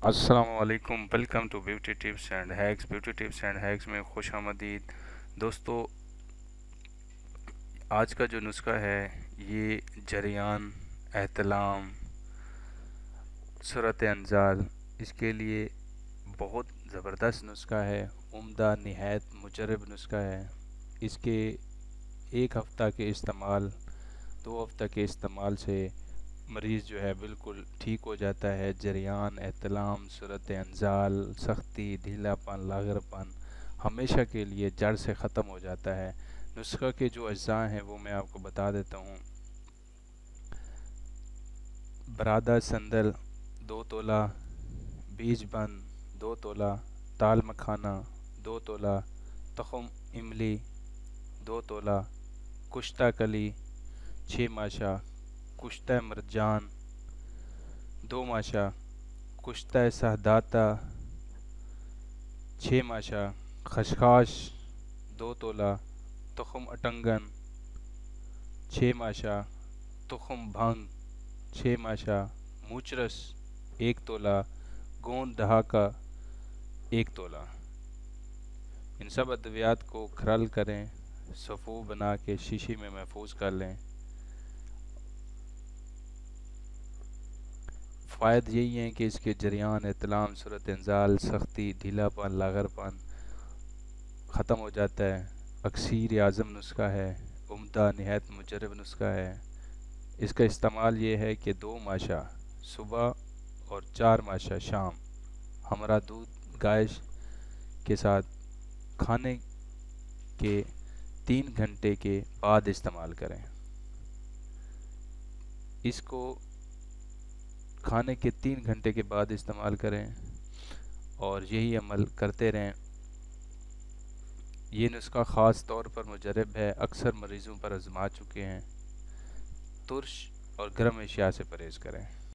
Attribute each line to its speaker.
Speaker 1: السلام علیکم، welcome to beauty tips and hacks. Beauty tips and hacks میں خوش آمدید دوستو۔ آج کا جو نسخہ ہے یہ جریان، احتلام، صورت انزال، اس کے لیے بہت زبردست نسخہ ہے، عمدہ نہایت مجرب نسخہ ہے۔ اس کے ایک ہفتہ کے استعمال، 2 ہفتہ کے استعمال سے مریض جو ہے بالکل ٹھیک ہو جاتا ہے۔ جریان، احتلام، صورت انزال، سختی، ڈھیلا پن، لاغر پن ہمیشہ کے لیے جڑ سے ختم ہو جاتا ہے۔ نسخہ کے جو اجزاء ہیں وہ میں آپ کو بتا دیتا ہوں۔ برادہ سندل 2 تولہ، بیج بند 2 تولہ، تال مکھانا 2 تولہ، تخم املی 2 تولہ، کشتہ کلی 6 ماشا، کشتہ مرجان 2 ماشا، کشتہ سہداتا 6 ماشا، خشخاش 2 تولہ، تخم اٹنگن 6 ماشا، تخم بھنگ 6 ماشا، موچرس 1 تولہ، گوند دھاکا 1 تولہ۔ ان سب ادویات کو کھرل کریں، صفو بنا کے شیشی میں محفوظ کر لیں۔ فوائد یہی ہیں کہ اس کے جریان، احتلام، صورت انزال، سختی، ڈھیلا پن، لاغر پن ختم ہو جاتا ہے۔ اکسیر اعظم نسخہ ہے، عمدہ نہایت مجرب نسخہ ہے۔ اس کا استعمال یہ ہے کہ 2 ماشا صبح اور 4 ماشا شام ہمارا دودھ گائے کے ساتھ کھانے کے 3 گھنٹے کے بعد استعمال کریں۔ اس کو کھانے کے 3 گھنٹے کے بعد استعمال کریں اور یہی عمل کرتے رہیں۔ یہ نسخہ خاص طور پر مجرب ہے، اکثر مریضوں پر آزما چکے ہیں۔ ترش اور گرم اشیاء سے پرہیز کریں۔